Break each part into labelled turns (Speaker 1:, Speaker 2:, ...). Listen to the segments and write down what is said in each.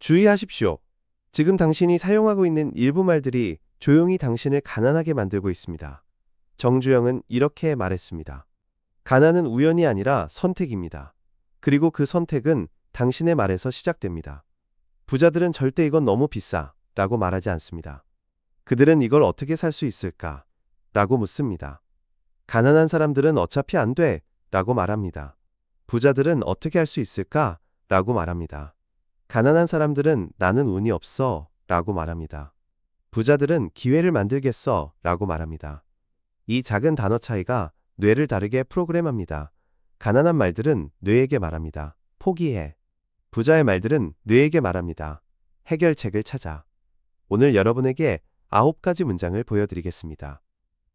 Speaker 1: 주의하십시오. 지금 당신이 사용하고 있는 일부 말들이 조용히 당신을 가난하게 만들고 있습니다. 정주영은 이렇게 말했습니다. 가난은 우연이 아니라 선택입니다. 그리고 그 선택은 당신의 말에서 시작됩니다. 부자들은 절대 이건 너무 비싸 라고 말하지 않습니다. 그들은 이걸 어떻게 살 수 있을까? 라고 묻습니다. 가난한 사람들은 어차피 안 돼 라고 말합니다. 부자들은 어떻게 할 수 있을까? 라고 말합니다. 가난한 사람들은 나는 운이 없어 라고 말합니다. 부자들은 기회를 만들겠어 라고 말합니다. 이 작은 단어 차이가 뇌를 다르게 프로그램합니다. 가난한 말들은 뇌에게 말합니다. 포기해. 부자의 말들은 뇌에게 말합니다. 해결책을 찾아. 오늘 여러분에게 9가지 문장을 보여드리겠습니다.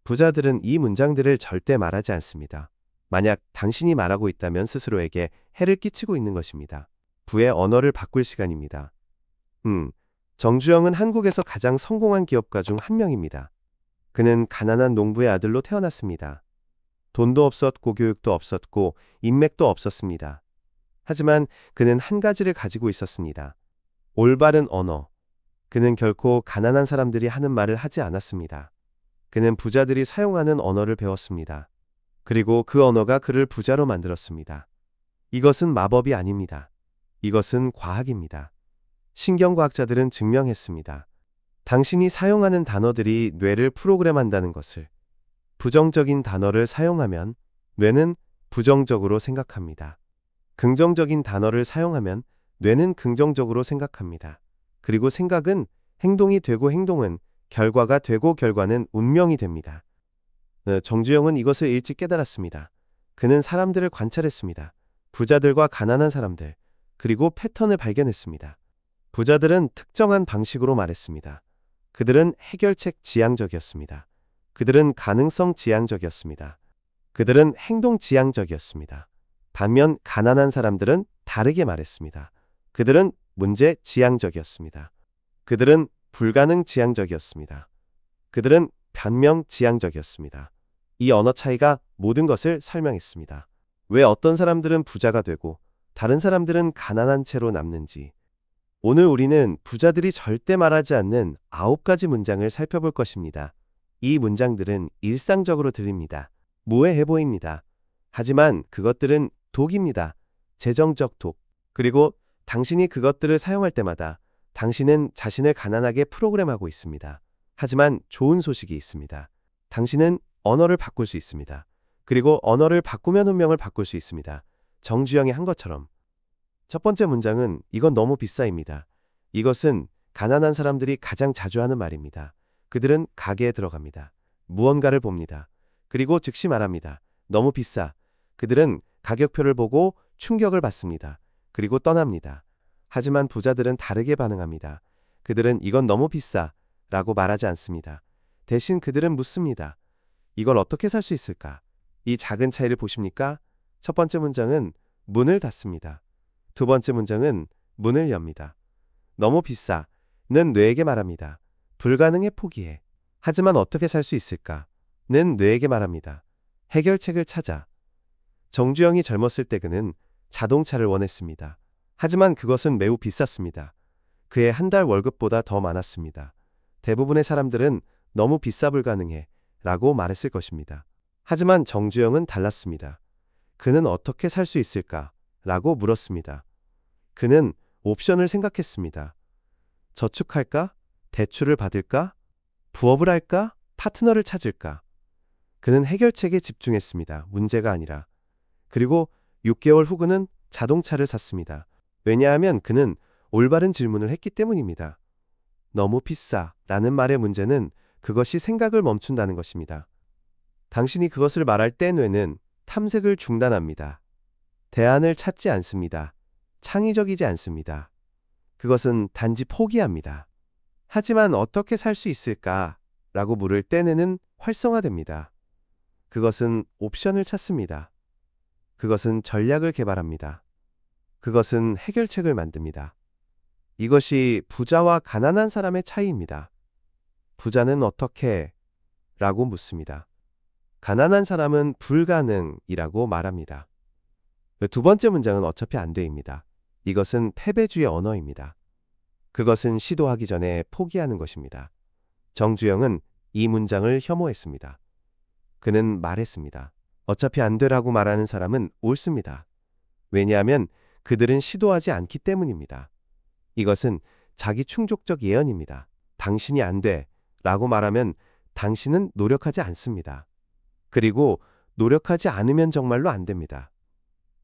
Speaker 1: 부자들은 이 문장들을 절대 말하지 않습니다. 만약 당신이 말하고 있다면 스스로에게 해를 끼치고 있는 것입니다. 부의 언어를 바꿀 시간입니다. 정주영은 한국에서 가장 성공한 기업가 중 한 명입니다. 그는 가난한 농부의 아들로 태어났습니다. 돈도 없었고 교육도 없었고 인맥도 없었습니다. 하지만 그는 한 가지를 가지고 있었습니다. 올바른 언어. 그는 결코 가난한 사람들이 하는 말을 하지 않았습니다. 그는 부자들이 사용하는 언어를 배웠습니다. 그리고 그 언어가 그를 부자로 만들었습니다. 이것은 마법이 아닙니다. 이것은 과학입니다. 신경과학자들은 증명했습니다. 당신이 사용하는 단어들이 뇌를 프로그램한다는 것을. 부정적인 단어를 사용하면 뇌는 부정적으로 생각합니다. 긍정적인 단어를 사용하면 뇌는 긍정적으로 생각합니다. 그리고 생각은 행동이 되고 행동은 결과가 되고 결과는 운명이 됩니다. 정주영은 이것을 일찍 깨달았습니다. 그는 사람들을 관찰했습니다. 부자들과 가난한 사람들, 그리고 패턴을 발견했습니다. 부자들은 특정한 방식으로 말했습니다. 그들은 해결책 지향적이었습니다. 그들은 가능성 지향적이었습니다. 그들은 행동 지향적이었습니다. 반면 가난한 사람들은 다르게 말했습니다. 그들은 문제 지향적이었습니다. 그들은 불가능 지향적이었습니다. 그들은 변명 지향적이었습니다. 이 언어 차이가 모든 것을 설명했습니다. 왜 어떤 사람들은 부자가 되고 다른 사람들은 가난한 채로 남는지. 오늘 우리는 부자들이 절대 말하지 않는 9가지 문장을 살펴볼 것입니다. 이 문장들은 일상적으로 들립니다. 무해해 보입니다. 하지만 그것들은 독입니다. 재정적 독. 그리고 당신이 그것들을 사용할 때마다 당신은 자신을 가난하게 프로그램하고 있습니다. 하지만 좋은 소식이 있습니다. 당신은 언어를 바꿀 수 있습니다. 그리고 언어를 바꾸면 운명을 바꿀 수 있습니다. 정주영이 한 것처럼. 첫 번째 문장은 이건 너무 비싸입니다. 이것은 가난한 사람들이 가장 자주 하는 말입니다. 그들은 가게에 들어갑니다. 무언가를 봅니다. 그리고 즉시 말합니다. 너무 비싸. 그들은 가격표를 보고 충격을 받습니다. 그리고 떠납니다. 하지만 부자들은 다르게 반응합니다. 그들은 이건 너무 비싸 라고 말하지 않습니다. 대신 그들은 묻습니다. 이걸 어떻게 살 수 있을까? 이 작은 차이를 보십니까? 첫 번째 문장은 문을 닫습니다. 두 번째 문장은 문을 엽니다. 너무 비싸 는 뇌에게 말합니다. 불가능해 포기해. 하지만 어떻게 살 수 있을까? 는 뇌에게 말합니다. 해결책을 찾아. 정주영이 젊었을 때 그는 자동차를 원했습니다. 하지만 그것은 매우 비쌌습니다. 그의 한 달 월급보다 더 많았습니다. 대부분의 사람들은 너무 비싸 불가능해 라고 말했을 것입니다. 하지만 정주영은 달랐습니다. 그는 어떻게 살 수 있을까? 라고 물었습니다. 그는 옵션을 생각했습니다. 저축할까? 대출을 받을까? 부업을 할까? 파트너를 찾을까? 그는 해결책에 집중했습니다. 문제가 아니라. 그리고 6개월 후 그는 자동차를 샀습니다. 왜냐하면 그는 올바른 질문을 했기 때문입니다. 너무 비싸 라는 말의 문제는 그것이 생각을 멈춘다는 것입니다. 당신이 그것을 말할 때 뇌는 탐색을 중단합니다. 대안을 찾지 않습니다. 창의적이지 않습니다. 그것은 단지 포기합니다. 하지만 어떻게 살 수 있을까? 라고 물을 때 뇌는 활성화됩니다. 그것은 옵션을 찾습니다. 그것은 전략을 개발합니다. 그것은 해결책을 만듭니다. 이것이 부자와 가난한 사람의 차이입니다. 부자는 어떻게? 라고 묻습니다. 가난한 사람은 불가능이라고 말합니다. 두 번째 문장은 어차피 안 돼입니다. 이것은 패배주의 언어입니다. 그것은 시도하기 전에 포기하는 것입니다. 정주영은 이 문장을 혐오했습니다. 그는 말했습니다. 어차피 안 되라고 말하는 사람은 옳습니다. 왜냐하면 그들은 시도하지 않기 때문입니다. 이것은 자기 충족적 예언입니다. 당신이 안 돼 라고 말하면 당신은 노력하지 않습니다. 그리고 노력하지 않으면 정말로 안 됩니다.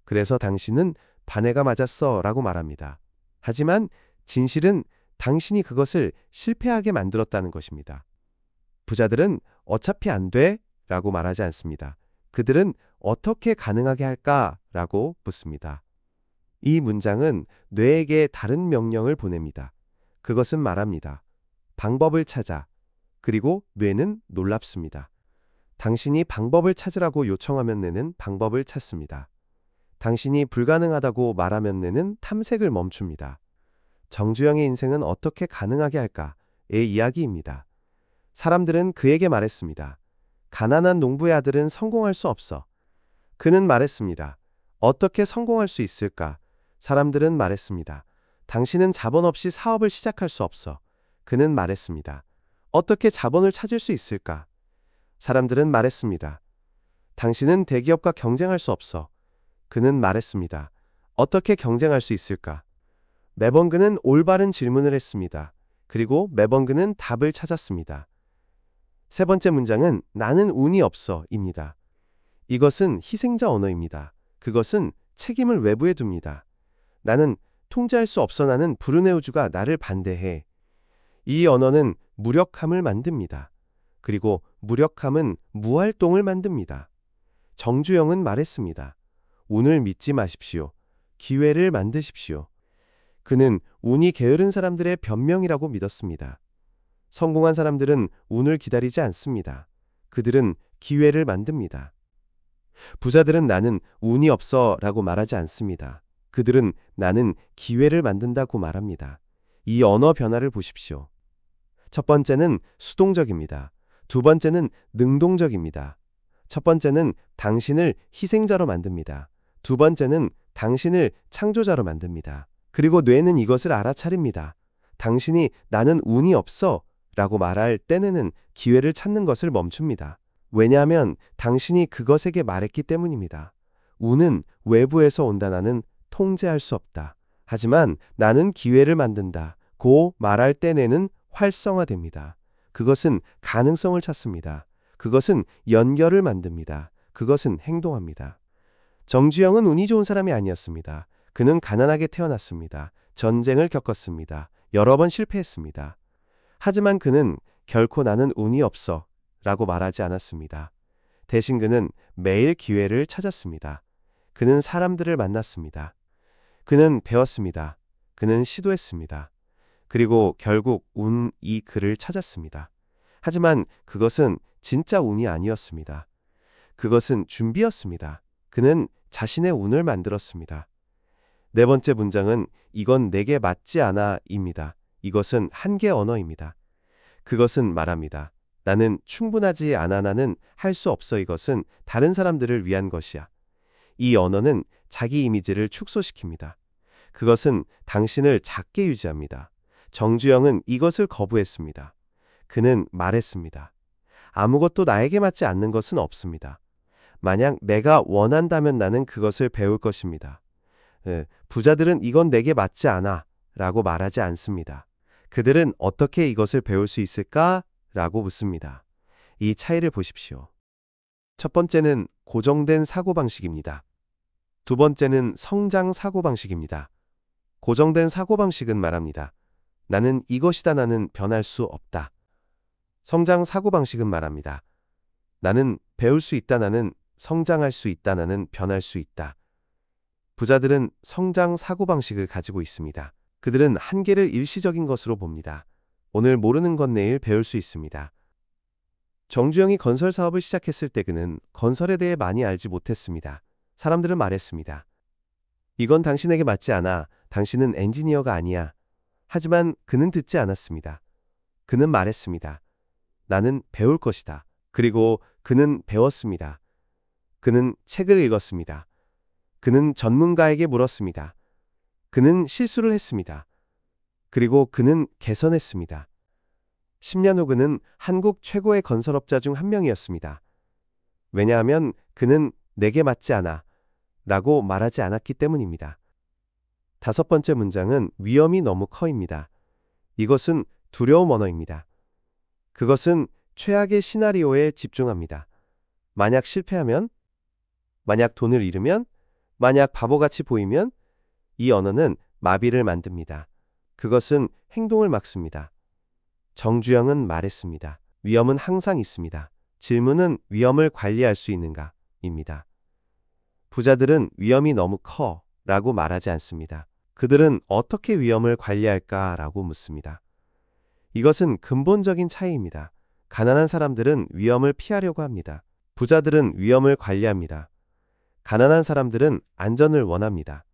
Speaker 1: 그래서 당신은 반해가 맞았어 라고 말합니다. 하지만 진실은 당신이 그것을 실패하게 만들었다는 것입니다. 부자들은 어차피 안 돼 라고 말하지 않습니다. 그들은 어떻게 가능하게 할까 라고 묻습니다. 이 문장은 뇌에게 다른 명령을 보냅니다. 그것은 말합니다. 방법을 찾아. 그리고 뇌는 놀랍습니다. 당신이 방법을 찾으라고 요청하면 뇌는 방법을 찾습니다. 당신이 불가능하다고 말하면 뇌는 탐색을 멈춥니다. 정주영의 인생은 어떻게 가능하게 할까의 이야기입니다. 사람들은 그에게 말했습니다. 가난한 농부의 아들은 성공할 수 없어. 그는 말했습니다. 어떻게 성공할 수 있을까? 사람들은 말했습니다. 당신은 자본 없이 사업을 시작할 수 없어. 그는 말했습니다. 어떻게 자본을 찾을 수 있을까? 사람들은 말했습니다. 당신은 대기업과 경쟁할 수 없어. 그는 말했습니다. 어떻게 경쟁할 수 있을까? 매번 그는 올바른 질문을 했습니다. 그리고 매번 그는 답을 찾았습니다. 세 번째 문장은 나는 운이 없어입니다. 이것은 희생자 언어입니다. 그것은 책임을 외부에 둡니다. 나는 통제할 수 없어. 나는 불운의 우주가 나를 반대해. 이 언어는 무력함을 만듭니다. 그리고 무력함은 무활동을 만듭니다. 정주영은 말했습니다. 운을 믿지 마십시오. 기회를 만드십시오. 그는 운이 게으른 사람들의 변명이라고 믿었습니다. 성공한 사람들은 운을 기다리지 않습니다. 그들은 기회를 만듭니다. 부자들은 나는 운이 없어 라고 말하지 않습니다. 그들은 나는 기회를 만든다고 말합니다. 이 언어 변화를 보십시오. 첫 번째는 수동적입니다. 두 번째는 능동적입니다. 첫 번째는 당신을 희생자로 만듭니다. 두 번째는 당신을 창조자로 만듭니다. 그리고 뇌는 이것을 알아차립니다. 당신이 나는 운이 없어 라고 말할 때는 기회를 찾는 것을 멈춥니다. 왜냐하면 당신이 그것에게 말했기 때문입니다. 운은 외부에서 온다. 나는 통제할 수 없다. 하지만 나는 기회를 만든다. 고 말할 때 뇌는 활성화됩니다. 그것은 가능성을 찾습니다. 그것은 연결을 만듭니다. 그것은 행동합니다. 정주영은 운이 좋은 사람이 아니었습니다. 그는 가난하게 태어났습니다. 전쟁을 겪었습니다. 여러 번 실패했습니다. 하지만 그는 결코 나는 운이 없어 라고 말하지 않았습니다. 대신 그는 매일 기회를 찾았습니다. 그는 사람들을 만났습니다. 그는 배웠습니다. 그는 시도했습니다. 그리고 결국 운이 그를 찾았습니다. 하지만 그것은 진짜 운이 아니었습니다. 그것은 준비였습니다. 그는 자신의 운을 만들었습니다. 네 번째 문장은 이건 내게 맞지 않아 입니다. 이것은 한계 언어입니다. 그것은 말합니다. 나는 충분하지 않아. 나는 할 수 없어. 이것은 다른 사람들을 위한 것이야. 이 언어는 자기 이미지를 축소시킵니다. 그것은 당신을 작게 유지합니다. 정주영은 이것을 거부했습니다. 그는 말했습니다. 아무것도 나에게 맞지 않는 것은 없습니다. 만약 내가 원한다면 나는 그것을 배울 것입니다. 부자들은 이건 내게 맞지 않아 라고 말하지 않습니다. 그들은 어떻게 이것을 배울 수 있을까? 라고 묻습니다. 이 차이를 보십시오. 첫 번째는 고정된 사고방식입니다. 두 번째는 성장 사고방식입니다. 고정된 사고방식은 말합니다. 나는 이것이다. 나는 변할 수 없다. 성장 사고방식은 말합니다. 나는 배울 수 있다. 나는 성장할 수 있다. 나는 변할 수 있다. 부자들은 성장 사고방식을 가지고 있습니다. 그들은 한계를 일시적인 것으로 봅니다. 오늘 모르는 건 내일 배울 수 있습니다. 정주영이 건설 사업을 시작했을 때 그는 건설에 대해 많이 알지 못했습니다. 사람들은 말했습니다. 이건 당신에게 맞지 않아. 당신은 엔지니어가 아니야. 하지만 그는 듣지 않았습니다. 그는 말했습니다. 나는 배울 것이다. 그리고 그는 배웠습니다. 그는 책을 읽었습니다. 그는 전문가에게 물었습니다. 그는 실수를 했습니다. 그리고 그는 개선했습니다. 10년 후 그는 한국 최고의 건설업자 중 한 명이었습니다. 왜냐하면 그는 내게 맞지 않아 라고 말하지 않았기 때문입니다. 다섯 번째 문장은 위험이 너무 커입니다. 이것은 두려움 언어입니다. 그것은 최악의 시나리오에 집중합니다. 만약 실패하면, 만약 돈을 잃으면, 만약 바보같이 보이면 이 언어는 마비를 만듭니다. 그것은 행동을 막습니다. 정주영은 말했습니다. 위험은 항상 있습니다. 질문은 위험을 관리할 수 있는가? 입니다. 부자들은 위험이 너무 커 라고 말하지 않습니다. 그들은 어떻게 위험을 관리할까? 라고 묻습니다. 이것은 근본적인 차이입니다. 가난한 사람들은 위험을 피하려고 합니다. 부자들은 위험을 관리합니다. 가난한 사람들은 안전을 원합니다.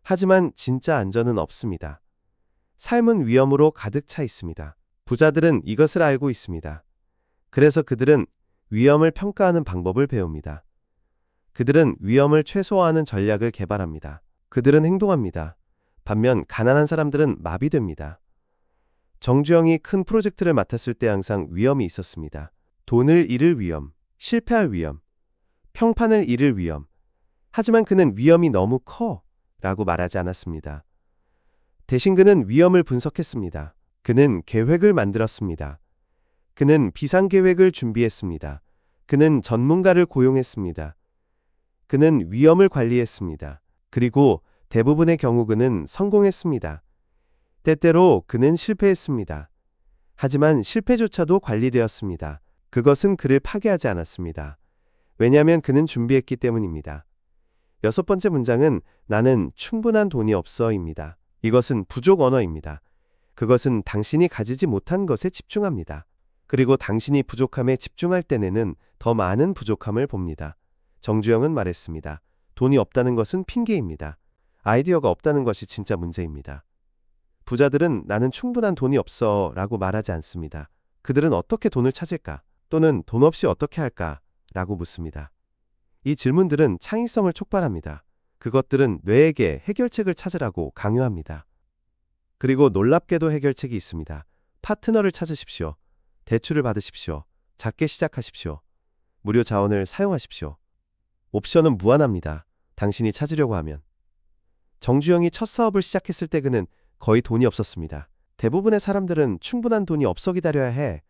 Speaker 1: 하지만 진짜 안전은 없습니다. 삶은 위험으로 가득 차 있습니다. 부자들은 이것을 알고 있습니다. 그래서 그들은 위험을 평가하는 방법을 배웁니다. 그들은 위험을 최소화하는 전략을 개발합니다. 그들은 행동합니다. 반면 가난한 사람들은 마비됩니다. 정주영이 큰 프로젝트를 맡았을 때 항상 위험이 있었습니다. 돈을 잃을 위험, 실패할 위험, 평판을 잃을 위험. 하지만 그는 위험이 너무 커 라고 말하지 않았습니다. 대신 그는 위험을 분석했습니다. 그는 계획을 만들었습니다. 그는 비상계획을 준비했습니다. 그는 전문가를 고용했습니다. 그는 위험을 관리했습니다. 그리고 대부분의 경우 그는 성공했습니다. 때때로 그는 실패했습니다. 하지만 실패조차도 관리되었습니다. 그것은 그를 파괴하지 않았습니다. 왜냐하면 그는 준비했기 때문입니다. 여섯 번째 문장은 나는 충분한 돈이 없어입니다. 이것은 부족 언어입니다. 그것은 당신이 가지지 못한 것에 집중합니다. 그리고 당신이 부족함에 집중할 때에는 더 많은 부족함을 봅니다. 정주영은 말했습니다. 돈이 없다는 것은 핑계입니다. 아이디어가 없다는 것이 진짜 문제입니다. 부자들은 나는 충분한 돈이 없어 라고 말하지 않습니다. 그들은 어떻게 돈을 찾을까? 또는 돈 없이 어떻게 할까? 라고 묻습니다. 이 질문들은 창의성을 촉발합니다. 그것들은 뇌에게 해결책을 찾으라고 강요합니다. 그리고 놀랍게도 해결책이 있습니다. 파트너를 찾으십시오. 대출을 받으십시오. 작게 시작하십시오. 무료 자원을 사용하십시오. 옵션은 무한합니다. 당신이 찾으려고 하면. 정주영이 첫 사업을 시작했을 때 그는 거의 돈이 없었습니다. 대부분의 사람들은 충분한 돈이 없어 기다려야 해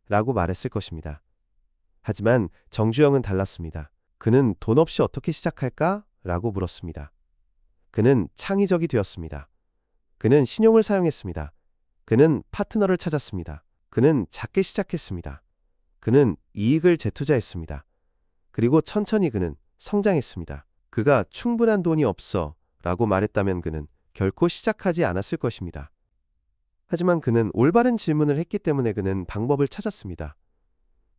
Speaker 1: 라고 말했을 것입니다. 하지만 정주영은 달랐습니다. 그는 돈 없이 어떻게 시작할까? 라고 물었습니다. 그는 창의적이 되었습니다. 그는 신용을 사용했습니다. 그는 파트너를 찾았습니다. 그는 작게 시작했습니다. 그는 이익을 재투자했습니다. 그리고 천천히 그는 성장했습니다. 그가 충분한 돈이 없어 라고 말했다면 그는 결코 시작하지 않았을 것입니다. 하지만 그는 올바른 질문을 했기 때문에 그는 방법을 찾았습니다.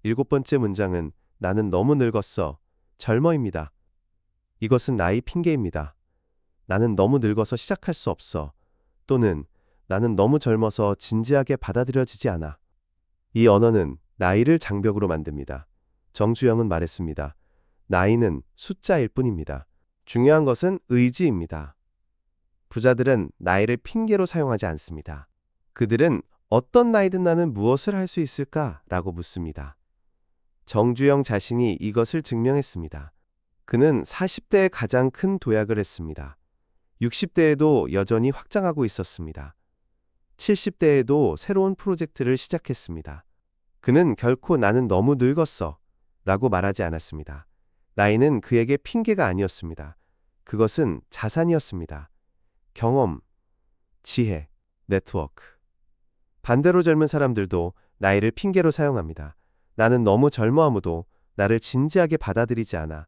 Speaker 1: 일곱 번째 문장은 나는 너무 늙었어. 젊어입니다. 이것은 나이 핑계입니다. 나는 너무 늙어서 시작할 수 없어. 또는 나는 너무 젊어서 진지하게 받아들여지지 않아. 이 언어는 나이를 장벽으로 만듭니다. 정주영은 말했습니다. 나이는 숫자일 뿐입니다. 중요한 것은 의지입니다. 부자들은 나이를 핑계로 사용하지 않습니다. 그들은 어떤 나이든 나는 무엇을 할 수 있을까? 라고 묻습니다. 정주영 자신이 이것을 증명했습니다. 그는 40대에 가장 큰 도약을 했습니다. 60대에도 여전히 확장하고 있었습니다. 70대에도 새로운 프로젝트를 시작했습니다. 그는 결코 나는 너무 늙었어 라고 말하지 않았습니다. 나이는 그에게 핑계가 아니었습니다. 그것은 자산이었습니다. 경험, 지혜, 네트워크. 반대로 젊은 사람들도 나이를 핑계로 사용합니다. 나는 너무 젊어 아무도 나를 진지하게 받아들이지 않아.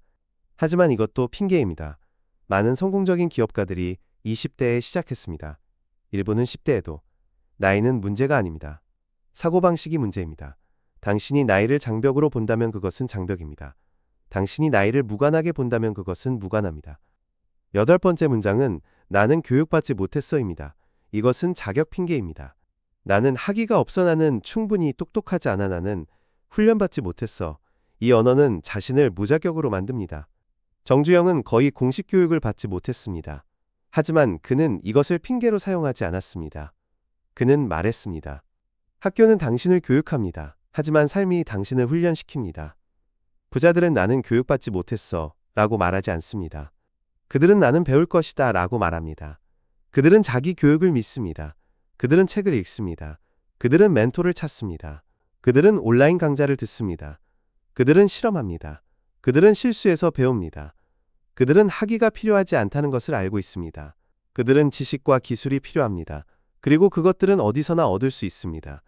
Speaker 1: 하지만 이것도 핑계입니다. 많은 성공적인 기업가들이 20대에 시작했습니다. 일부는 10대에도. 나이는 문제가 아닙니다. 사고방식이 문제입니다. 당신이 나이를 장벽으로 본다면 그것은 장벽입니다. 당신이 나이를 무관하게 본다면 그것은 무관합니다. 여덟 번째 문장은 나는 교육받지 못했어입니다. 이것은 자격 핑계입니다. 나는 학위가 없어. 나는 충분히 똑똑하지 않아. 나는 훈련받지 못했어. 이 언어는 자신을 무자격으로 만듭니다. 정주영은 거의 공식 교육을 받지 못했습니다. 하지만 그는 이것을 핑계로 사용하지 않았습니다. 그는 말했습니다. 학교는 당신을 교육합니다. 하지만 삶이 당신을 훈련시킵니다. 부자들은 나는 교육받지 못했어 라고 말하지 않습니다. 그들은 나는 배울 것이다 라고 말합니다. 그들은 자기 교육을 믿습니다. 그들은 책을 읽습니다. 그들은 멘토를 찾습니다. 그들은 온라인 강좌를 듣습니다. 그들은 실험합니다. 그들은 실수에서 배웁니다. 그들은 학위가 필요하지 않다는 것을 알고 있습니다. 그들은 지식과 기술이 필요합니다. 그리고 그것들은 어디서나 얻을 수 있습니다.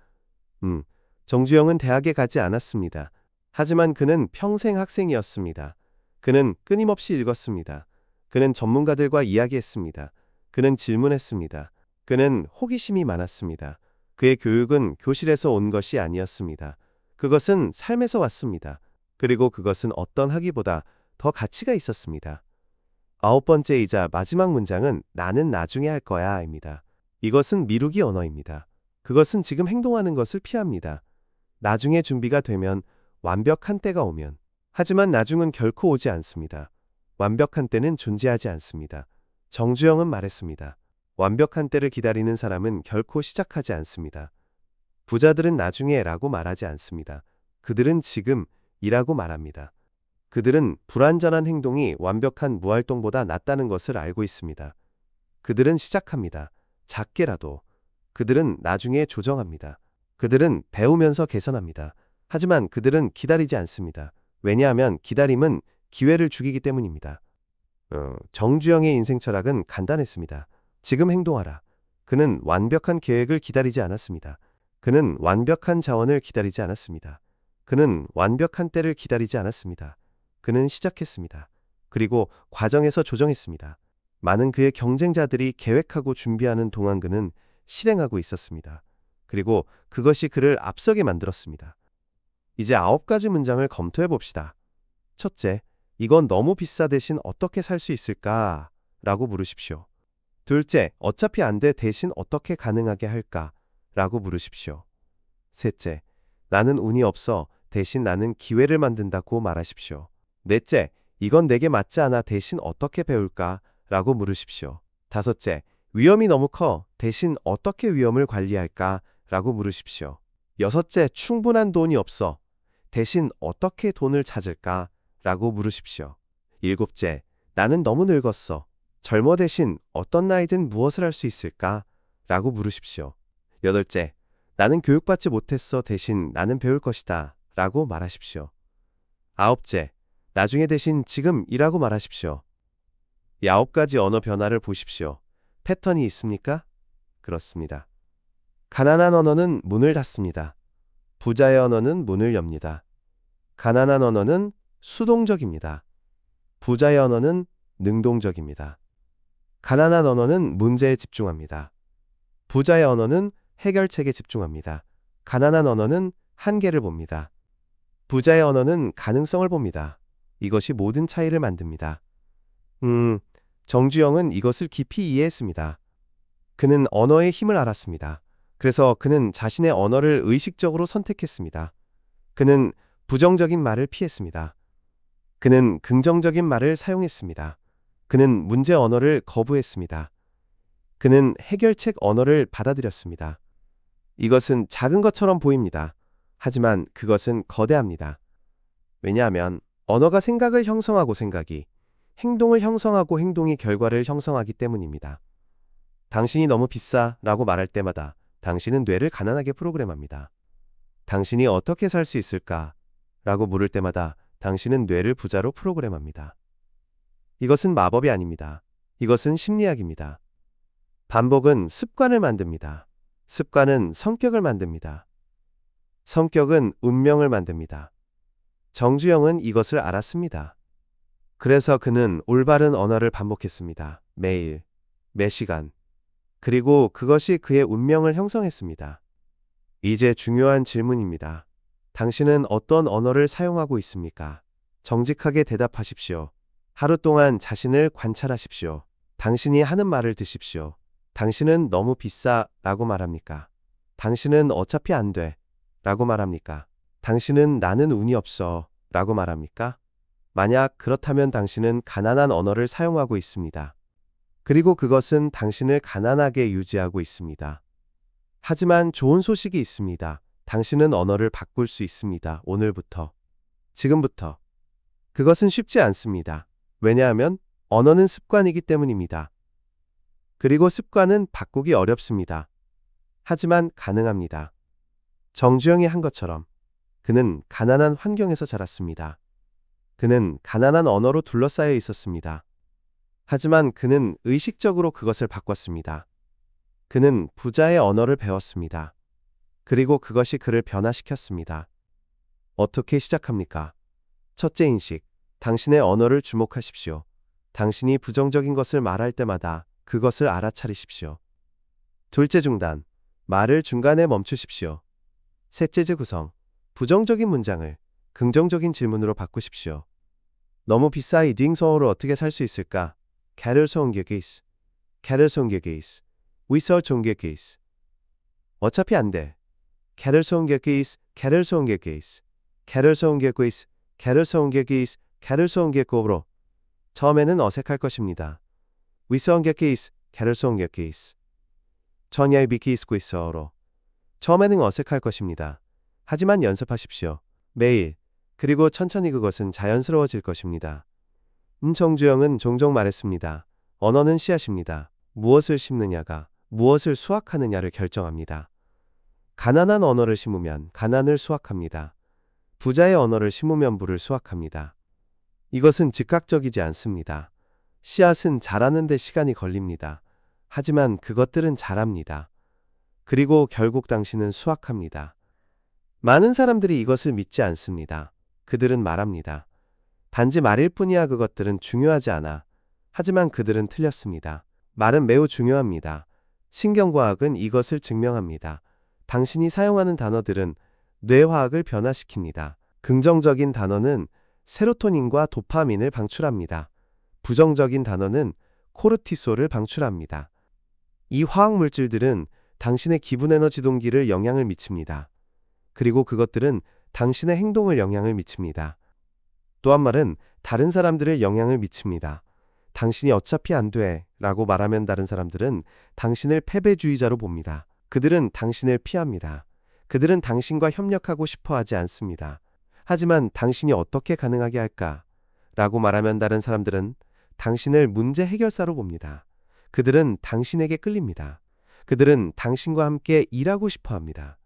Speaker 1: 정주영은 대학에 가지 않았습니다. 하지만 그는 평생 학생이었습니다. 그는 끊임없이 읽었습니다. 그는 전문가들과 이야기했습니다. 그는 질문했습니다. 그는 호기심이 많았습니다. 그의 교육은 교실에서 온 것이 아니었습니다. 그것은 삶에서 왔습니다. 그리고 그것은 어떤 학위보다 더 가치가 있었습니다. 9번째이자 마지막 문장은 나는 나중에 할 거야입니다. 이것은 미루기 언어입니다. 그것은 지금 행동하는 것을 피합니다. 나중에 준비가 되면, 완벽한 때가 오면. 하지만 나중은 결코 오지 않습니다. 완벽한 때는 존재하지 않습니다. 정주영은 말했습니다. 완벽한 때를 기다리는 사람은 결코 시작하지 않습니다. 부자들은 나중에 라고 말하지 않습니다. 그들은 지금이라고 말합니다. 그들은 불완전한 행동이 완벽한 무활동보다 낫다는 것을 알고 있습니다. 그들은 시작합니다. 작게라도. 그들은 나중에 조정합니다. 그들은 배우면서 개선합니다. 하지만 그들은 기다리지 않습니다. 왜냐하면 기다림은 기회를 죽이기 때문입니다. 정주영의 인생 철학은 간단했습니다. 지금 행동하라. 그는 완벽한 계획을 기다리지 않았습니다. 그는 완벽한 자원을 기다리지 않았습니다. 그는 완벽한 때를 기다리지 않았습니다. 그는 시작했습니다. 그리고 과정에서 조정했습니다. 많은 그의 경쟁자들이 계획하고 준비하는 동안 그는 실행하고 있었습니다. 그리고 그것이 그를 앞서게 만들었습니다. 이제 9가지 문장을 검토해 봅시다. 첫째, 이건 너무 비싸 대신 어떻게 살 수 있을까? 라고 물으십시오. 둘째, 어차피 안 돼 대신 어떻게 가능하게 할까? 라고 물으십시오. 셋째, 나는 운이 없어 대신 나는 기회를 만든다고 말하십시오. 넷째, 이건 내게 맞지 않아 대신 어떻게 배울까? 라고 물으십시오. 다섯째, 위험이 너무 커 대신 어떻게 위험을 관리할까? 라고 물으십시오. 여섯째, 충분한 돈이 없어 대신 어떻게 돈을 찾을까? 라고 물으십시오. 일곱째, 나는 너무 늙었어. 젊어 대신 어떤 나이든 무엇을 할 수 있을까? 라고 물으십시오. 여덟째, 나는 교육받지 못했어 대신 나는 배울 것이다. 라고 말하십시오. 아홉째, 나중에 대신 지금이라고 말하십시오. 이 9가지 언어 변화를 보십시오. 패턴이 있습니까? 그렇습니다. 가난한 언어는 문을 닫습니다. 부자의 언어는 문을 엽니다. 가난한 언어는 수동적입니다. 부자의 언어는 능동적입니다. 가난한 언어는 문제에 집중합니다. 부자의 언어는 해결책에 집중합니다. 가난한 언어는 한계를 봅니다. 부자의 언어는 가능성을 봅니다. 이것이 모든 차이를 만듭니다. 정주영은 이것을 깊이 이해했습니다. 그는 언어의 힘을 알았습니다. 그래서 그는 자신의 언어를 의식적으로 선택했습니다. 그는 부정적인 말을 피했습니다. 그는 긍정적인 말을 사용했습니다. 그는 문제 언어를 거부했습니다. 그는 해결책 언어를 받아들였습니다. 이것은 작은 것처럼 보입니다. 하지만 그것은 거대합니다. 왜냐하면 언어가 생각을 형성하고 생각이 행동을 형성하고 행동이 결과를 형성하기 때문입니다. 당신이 너무 비싸 라고 말할 때마다 당신은 뇌를 가난하게 프로그램합니다. 당신이 어떻게 살 수 있을까? 라고 물을 때마다 당신은 뇌를 부자로 프로그램합니다. 이것은 마법이 아닙니다. 이것은 심리학입니다. 반복은 습관을 만듭니다. 습관은 성격을 만듭니다. 성격은 운명을 만듭니다. 정주영은 이것을 알았습니다. 그래서 그는 올바른 언어를 반복했습니다. 매일, 매 시간. 그리고 그것이 그의 운명을 형성했습니다. 이제 중요한 질문입니다. 당신은 어떤 언어를 사용하고 있습니까? 정직하게 대답하십시오. 하루 동안 자신을 관찰하십시오. 당신이 하는 말을 드십시오. 당신은 너무 비싸 라고 말합니까? 당신은 어차피 안 돼 라고 말합니까? 당신은 나는 운이 없어 라고 말합니까? 만약 그렇다면 당신은 가난한 언어를 사용하고 있습니다. 그리고 그것은 당신을 가난하게 유지하고 있습니다. 하지만 좋은 소식이 있습니다. 당신은 언어를 바꿀 수 있습니다. 오늘부터. 지금부터. 그것은 쉽지 않습니다. 왜냐하면 언어는 습관이기 때문입니다. 그리고 습관은 바꾸기 어렵습니다. 하지만 가능합니다. 정주영이 한 것처럼 그는 가난한 환경에서 자랐습니다. 그는 가난한 언어로 둘러싸여 있었습니다. 하지만 그는 의식적으로 그것을 바꿨습니다. 그는 부자의 언어를 배웠습니다. 그리고 그것이 그를 변화시켰습니다. 어떻게 시작합니까? 첫째 인식, 당신의 언어를 주목하십시오. 당신이 부정적인 것을 말할 때마다 그것을 알아차리십시오. 둘째 중단, 말을 중간에 멈추십시오. 셋째 구성, 부정적인 문장을 긍정적인 질문으로 바꾸십시오. 너무 비싸 이 딩서어로 어떻게 살 수 있을까? 개를 송개기스, 개를 송개기스, 위서 종개기스. 어차피 안 돼. 개를 송개기스, 개를 송개기스, 개를 송개기스, 개를 송개기스, 개를 송개기로. 처음에는 어색할 것입니다. 위서 송개기스, 개를 송개기스. 전야의 비키스고 있어로. 처음에는 어색할 것입니다. 하지만 연습하십시오. 매일. 그리고 천천히 그것은 자연스러워질 것입니다. 정주영은 종종 말했습니다. 언어는 씨앗입니다. 무엇을 심느냐가 무엇을 수확하느냐를 결정합니다. 가난한 언어를 심으면 가난을 수확합니다. 부자의 언어를 심으면 부를 수확합니다. 이것은 즉각적이지 않습니다. 씨앗은 자라는 데 시간이 걸립니다. 하지만 그것들은 자랍니다. 그리고 결국 당신은 수확합니다. 많은 사람들이 이것을 믿지 않습니다. 그들은 말합니다. 단지 말일 뿐이야 그것들은 중요하지 않아. 하지만 그들은 틀렸습니다. 말은 매우 중요합니다. 신경과학은 이것을 증명합니다. 당신이 사용하는 단어들은 뇌화학을 변화시킵니다. 긍정적인 단어는 세로토닌과 도파민을 방출합니다. 부정적인 단어는 코르티솔을 방출합니다. 이 화학 물질들은 당신의 기분 에너지 동기를 영향을 미칩니다. 그리고 그것들은 당신의 행동을 영향을 미칩니다. 또 한 말은 다른 사람들을 영향을 미칩니다. 당신이 어차피 안 돼 라고 말하면 다른 사람들은 당신을 패배주의자로 봅니다. 그들은 당신을 피합니다. 그들은 당신과 협력하고 싶어 하지 않습니다. 하지만 당신이 어떻게 가능하게 할까? 라고 말하면 다른 사람들은 당신을 문제 해결사로 봅니다. 그들은 당신에게 끌립니다. 그들은 당신과 함께 일하고 싶어 합니다.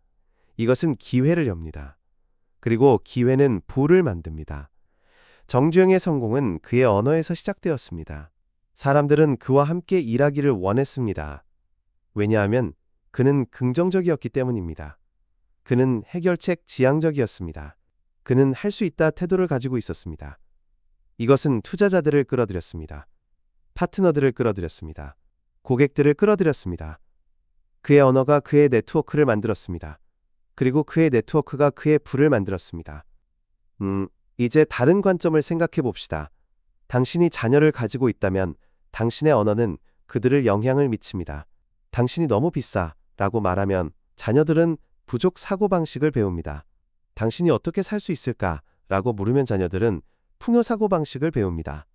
Speaker 1: 이것은 기회를 엽니다. 그리고 기회는 부를 만듭니다. 정주영의 성공은 그의 언어에서 시작되었습니다. 사람들은 그와 함께 일하기를 원했습니다. 왜냐하면 그는 긍정적이었기 때문입니다. 그는 해결책 지향적이었습니다. 그는 할 수 있다 태도를 가지고 있었습니다. 이것은 투자자들을 끌어들였습니다. 파트너들을 끌어들였습니다. 고객들을 끌어들였습니다. 그의 언어가 그의 네트워크를 만들었습니다. 그리고 그의 네트워크가 그의 부를 만들었습니다. 이제 다른 관점을 생각해 봅시다. 당신이 자녀를 가지고 있다면 당신의 언어는 그들을 영향을 미칩니다. 당신이 너무 비싸 라고 말하면 자녀들은 부족 사고방식을 배웁니다. 당신이 어떻게 살 수 있을까? 라고 물으면 자녀들은 풍요 사고방식을 배웁니다.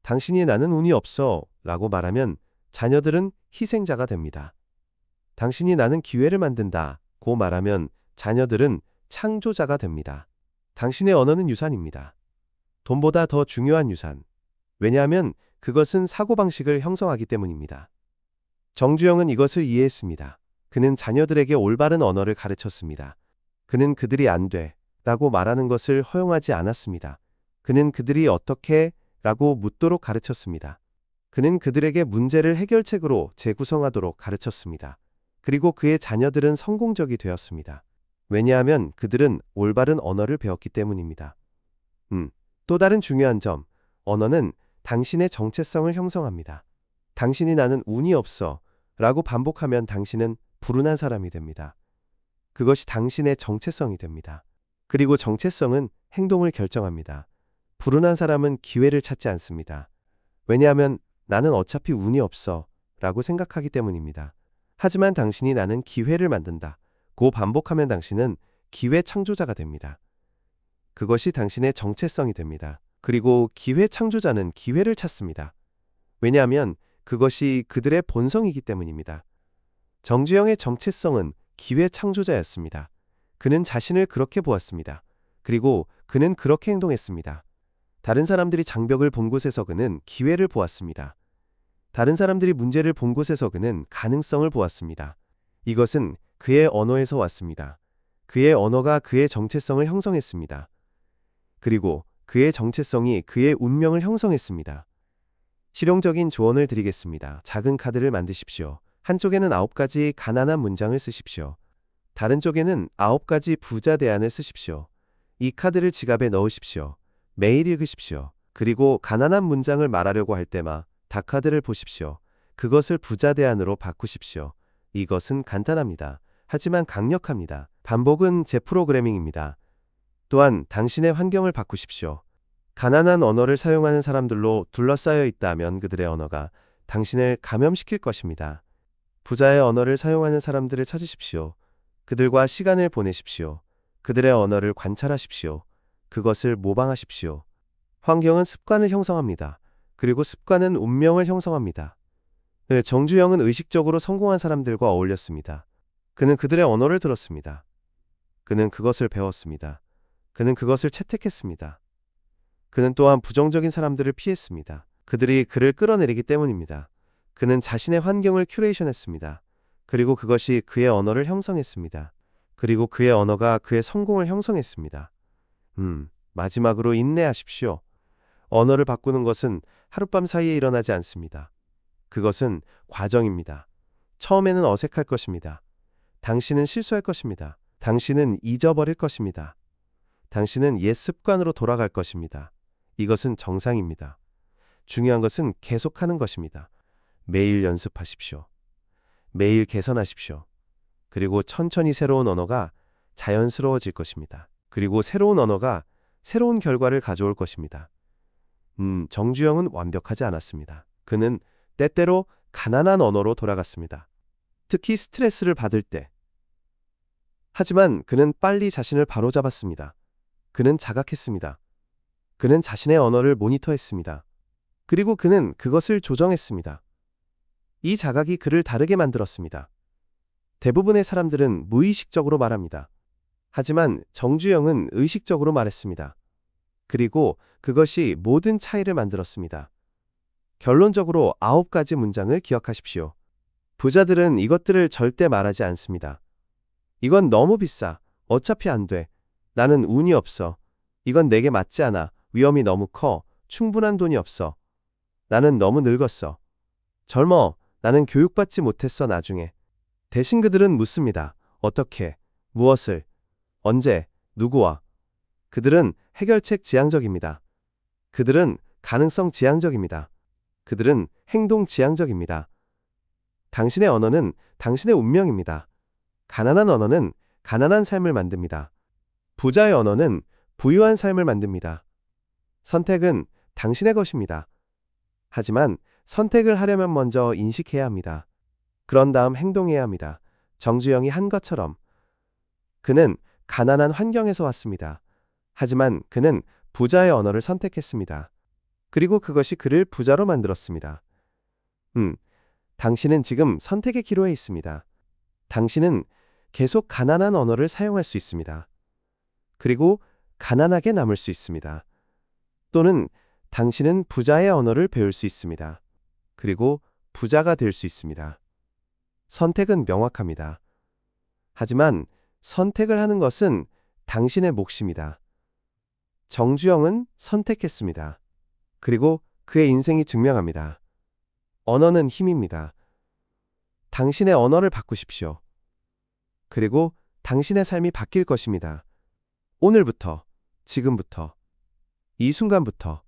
Speaker 1: 당신이 나는 운이 없어 라고 말하면 자녀들은 희생자가 됩니다. 당신이 나는 기회를 만든다 고 말하면 자녀들은 창조자가 됩니다. 당신의 언어는 유산입니다. 돈보다 더 중요한 유산. 왜냐하면 그것은 사고방식을 형성하기 때문입니다. 정주영은 이것을 이해했습니다. 그는 자녀들에게 올바른 언어를 가르쳤습니다. 그는 그들이 안 돼 라고 말하는 것을 허용하지 않았습니다. 그는 그들이 어떻게 라고 묻도록 가르쳤습니다. 그는 그들에게 문제를 해결책으로 재구성하도록 가르쳤습니다. 그리고 그의 자녀들은 성공적이 되었습니다. 왜냐하면 그들은 올바른 언어를 배웠기 때문입니다. 또 다른 중요한 점, 언어는 당신의 정체성을 형성합니다. 당신이 나는 운이 없어 라고 반복하면 당신은 불운한 사람이 됩니다. 그것이 당신의 정체성이 됩니다. 그리고 정체성은 행동을 결정합니다. 불운한 사람은 기회를 찾지 않습니다. 왜냐하면 나는 어차피 운이 없어 라고 생각하기 때문입니다. 하지만 당신이 나는 기회를 만든다 고 반복하면 당신은 기회 창조자가 됩니다. 그것이 당신의 정체성이 됩니다. 그리고 기회 창조자는 기회를 찾습니다. 왜냐하면 그것이 그들의 본성이기 때문입니다. 정주영의 정체성은 기회 창조자였습니다. 그는 자신을 그렇게 보았습니다. 그리고 그는 그렇게 행동했습니다. 다른 사람들이 장벽을 본 곳에서 그는 기회를 보았습니다. 다른 사람들이 문제를 본 곳에서 그는 가능성을 보았습니다. 이것은 그의 언어에서 왔습니다. 그의 언어가 그의 정체성을 형성했습니다. 그리고 그의 정체성이 그의 운명을 형성했습니다. 실용적인 조언을 드리겠습니다. 작은 카드를 만드십시오. 한쪽에는 9가지 가난한 문장을 쓰십시오. 다른 쪽에는 9가지 부자 대안을 쓰십시오. 이 카드를 지갑에 넣으십시오. 매일 읽으십시오. 그리고 가난한 문장을 말하려고 할 때마다 카드를 보십시오. 그것을 부자 대안으로 바꾸십시오. 이것은 간단합니다. 하지만 강력합니다. 반복은 재프로그래밍입니다. 또한 당신의 환경을 바꾸십시오. 가난한 언어를 사용하는 사람들로 둘러싸여 있다면 그들의 언어가 당신을 감염시킬 것입니다. 부자의 언어를 사용하는 사람들을 찾으십시오. 그들과 시간을 보내십시오. 그들의 언어를 관찰하십시오. 그것을 모방하십시오. 환경은 습관을 형성합니다. 그리고 습관은 운명을 형성합니다. 정주영은 의식적으로 성공한 사람들과 어울렸습니다. 그는 그들의 언어를 들었습니다. 그는 그것을 배웠습니다. 그는 그것을 채택했습니다. 그는 또한 부정적인 사람들을 피했습니다. 그들이 그를 끌어내리기 때문입니다. 그는 자신의 환경을 큐레이션했습니다. 그리고 그것이 그의 언어를 형성했습니다. 그리고 그의 언어가 그의 성공을 형성했습니다. 마지막으로 인내하십시오. 언어를 바꾸는 것은 하룻밤 사이에 일어나지 않습니다. 그것은 과정입니다. 처음에는 어색할 것입니다. 당신은 실수할 것입니다. 당신은 잊어버릴 것입니다. 당신은 옛 습관으로 돌아갈 것입니다. 이것은 정상입니다. 중요한 것은 계속하는 것입니다. 매일 연습하십시오. 매일 개선하십시오. 그리고 천천히 새로운 언어가 자연스러워질 것입니다. 그리고 새로운 언어가 새로운 결과를 가져올 것입니다. 정주영은 완벽하지 않았습니다. 그는 때때로 가난한 언어로 돌아갔습니다. 특히 스트레스를 받을 때. 하지만 그는 빨리 자신을 바로잡았습니다. 그는 자각했습니다. 그는 자신의 언어를 모니터했습니다. 그리고 그는 그것을 조정했습니다. 이 자각이 그를 다르게 만들었습니다. 대부분의 사람들은 무의식적으로 말합니다. 하지만 정주영은 의식적으로 말했습니다. 그리고 그것이 모든 차이를 만들었습니다. 결론적으로 9가지 문장을 기억하십시오. 부자들은 이것들을 절대 말하지 않습니다. 이건 너무 비싸. 어차피 안 돼. 나는 운이 없어. 이건 내게 맞지 않아. 위험이 너무 커. 충분한 돈이 없어. 나는 너무 늙었어. 젊어. 나는 교육받지 못했어 나중에. 대신 그들은 묻습니다. 어떻게? 무엇을? 언제? 누구와? 그들은 해결책 지향적입니다. 그들은 가능성 지향적입니다. 그들은 행동 지향적입니다. 당신의 언어는 당신의 운명입니다. 가난한 언어는 가난한 삶을 만듭니다. 부자의 언어는 부유한 삶을 만듭니다. 선택은 당신의 것입니다. 하지만 선택을 하려면 먼저 인식해야 합니다. 그런 다음 행동해야 합니다. 정주영이 한 것처럼. 그는 가난한 환경에서 왔습니다. 하지만 그는 부자의 언어를 선택했습니다. 그리고 그것이 그를 부자로 만들었습니다. 당신은 지금 선택의 기로에 있습니다. 당신은 계속 가난한 언어를 사용할 수 있습니다. 그리고 가난하게 남을 수 있습니다. 또는 당신은 부자의 언어를 배울 수 있습니다. 그리고 부자가 될 수 있습니다. 선택은 명확합니다. 하지만 선택을 하는 것은 당신의 몫입니다. 정주영은 선택했습니다. 그리고 그의 인생이 증명합니다. 언어는 힘입니다. 당신의 언어를 바꾸십시오. 그리고 당신의 삶이 바뀔 것입니다. 오늘부터, 지금부터, 이 순간부터.